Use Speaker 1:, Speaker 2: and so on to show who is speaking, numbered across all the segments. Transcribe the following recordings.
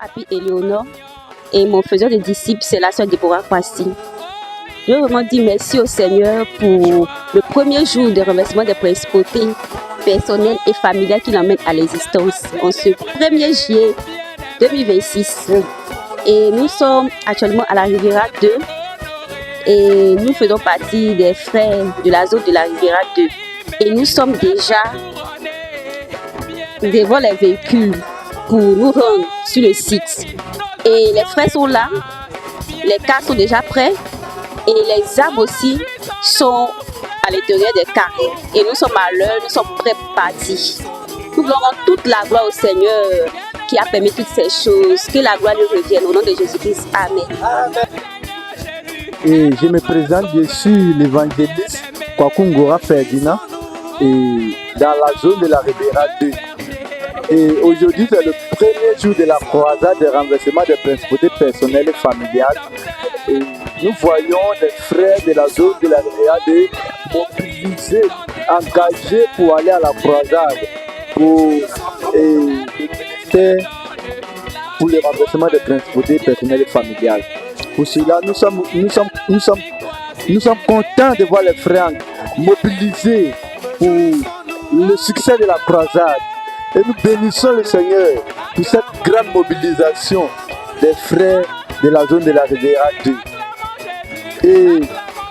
Speaker 1: Papi Éléonore et mon faiseur de disciples, c'est la sœur Déborah Kwasi. Je veux vraiment dire merci au Seigneur pour le premier jour de renversement des principautés personnelles et familiales qui l'emmène à l'existence en ce 1er juillet 2026. Et nous sommes actuellement à la Riviera 2 et nous faisons partie des frères de la zone de la Riviera 2. Et nous sommes déjà devant les véhicules pour nous rendre sur le site. Et les frères sont là, les cars sont déjà prêts et les âmes aussi sont à l'intérieur des cars. Et nous sommes à l'heure, nous sommes prêts pour partir. Nous voulons rendre toute la gloire au Seigneur qui a permis toutes ces choses. Que la gloire lui revienne au nom de Jésus-Christ. Amen.
Speaker 2: Et je me présente, je suis l'évangéliste Kwakungora Ferdinand et dans la zone de la Riviera 2. Et aujourd'hui, c'est le premier jour de la croisade de renversement des principautés personnelles et familiales. Et nous voyons les frères de la zone de la Riviera 2 mobilisés, engagés pour aller à la croisade, pour le renversement des principautés personnelles et familiales. Pour cela, nous sommes contents de voir les frères mobilisés pour le succès de la croisade. Et nous bénissons le Seigneur pour cette grande mobilisation des frères de la zone de la Riviera 2. Et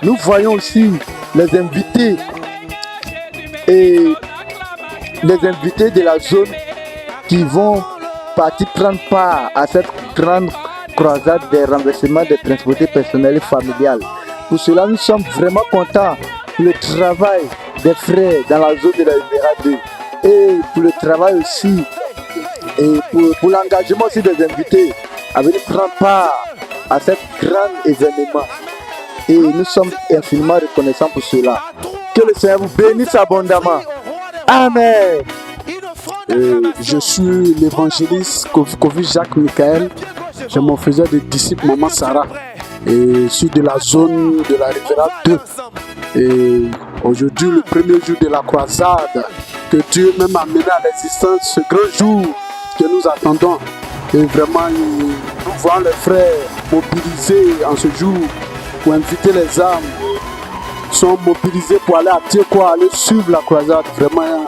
Speaker 2: nous voyons aussi les invités de la zone qui vont partir prendre part à cette grande croisade des renversements des principautés personnelles et familiales. Pour cela, nous sommes vraiment contents pour le travail des frères dans la zone de la Riviera 2 et pour le travail aussi et pour l'engagement aussi des invités à venir prendre part à cet grand événement. Et nous sommes infiniment reconnaissants pour cela. Que le Seigneur vous bénisse abondamment. Amen.
Speaker 3: Je suis l'évangéliste Kofi Jacques Michael. Je mon faiseur de disciples Maman Sarah. Et je suis de la zone de la Riviera 2. Et aujourd'hui, le premier jour de la croisade, que Dieu même a mené à l'existence, ce grand jour que nous attendons. Et vraiment, nous voyons les frères mobilisés en ce jour pour inviter les âmes. Ils sont mobilisés pour aller à Tiekwa, aller suivre la croisade. Vraiment.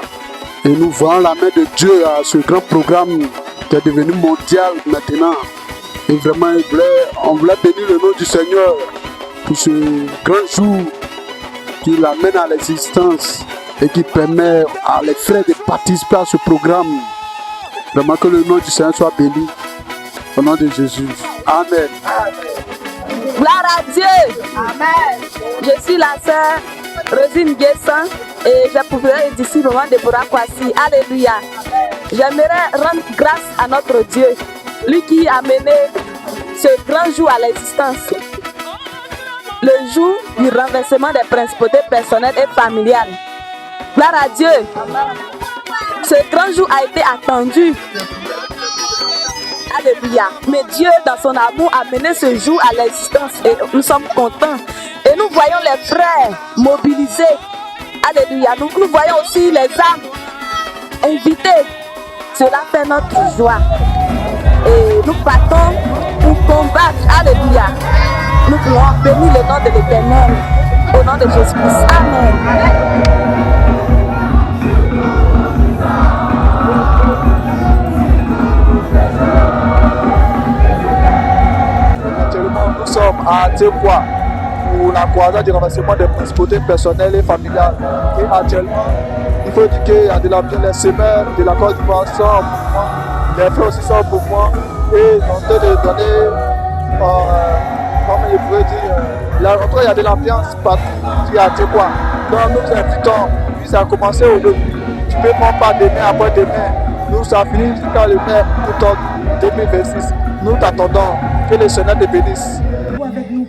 Speaker 3: Et nous voyons la main de Dieu à ce grand programme qui est devenu mondial maintenant. Et vraiment, on voulait bénir le nom du Seigneur pour ce grand jour qui l'amène à l'existence et qui permet à les frères de participer à ce programme. Vraiment que le nom du Seigneur soit béni. Au nom de Jésus. Amen.
Speaker 1: Gloire à Dieu. Amen. Je suis la sœur Rosine Guessin et j'ai pour frère et disciple Maman Déborah Kwasi. Alléluia. J'aimerais rendre grâce à notre Dieu, lui qui a mené ce grand jour à l'existence. Le jour du renversement des principautés personnelles et familiales. Gloire à Dieu. Ce grand jour a été attendu. Alléluia. Mais Dieu, dans son amour, a mené ce jour à l'existence et nous sommes contents. Et nous voyons les frères mobilisés. Alléluia. Nous voyons aussi les âmes invitées. Cela fait notre joie. Et nous partons pour combattre. Alléluia. Nous voulons bénir le nom de l'Éternel. Au nom de Jésus-Christ. Amen.
Speaker 2: Nous sommes à Tiekwa pour la croisade du renversement des principautés personnelles et familiales. Et actuellement, il faut dire qu'il y a de l'ambiance, les semeurs de la Côte d'Ivoire sont pour moi, les frères aussi sont pour moi, et ils ont de donner, comment je pourrais dire, il y a de l'ambiance partout à Tiekwa. Donc nous invitons, puis ça a commencé au début, tu peux prendre pas demain après demain, nous ça finit jusqu'à le mai août 2026. Nous t'attendons, que le Seigneur te bénisse.
Speaker 4: Avec nous.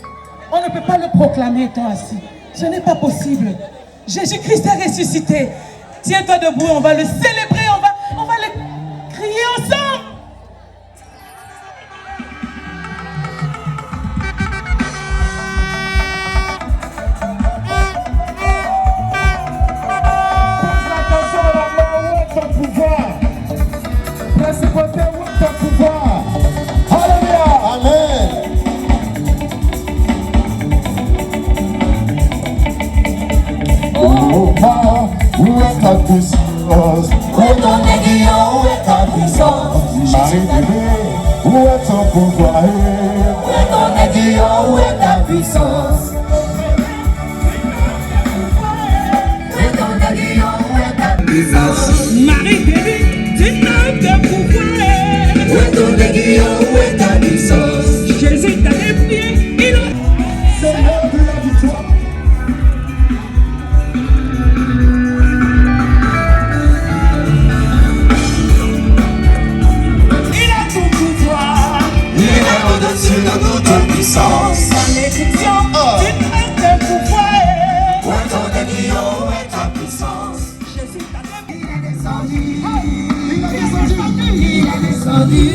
Speaker 4: On ne peut pas le proclamer étant assis. Ce n'est pas possible. Jésus-Christ est ressuscité. Tiens-toi debout, on va le célébrer, on va le crier ensemble.
Speaker 5: Principauté, où est ton pouvoir? puissance? Où est ton aiguillon, où est ta puissance? Marie-Bébé, où est ton pouvoir? Où est ton aiguillon, où est ta puissance? Où est ton aiguillon, où est ta puissance?
Speaker 4: Marie-Bébé, tu n'as de pouvoir.
Speaker 5: Où est ton aiguillon, où est ta puissance?
Speaker 4: Jésus t'a défié, il a...
Speaker 5: C'est l'heure de la victoire.
Speaker 4: Il a tout pouvoir.
Speaker 5: Il est au-dessus de toute puissance.
Speaker 4: Malédiction, tu n'as de pouvoir.
Speaker 5: Où est ton aiguillon, où est ta puissance?
Speaker 4: Jésus t'a défié.
Speaker 5: Il est descendu. Il est descendu.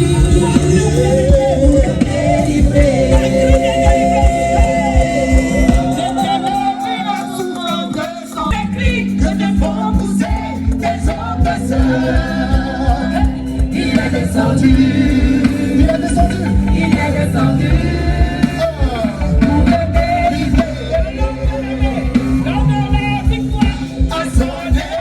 Speaker 5: Il est descendu. Il est descendu. Il est descendu. Pour me délivrer.
Speaker 4: Donne la victoire.
Speaker 5: À son nez.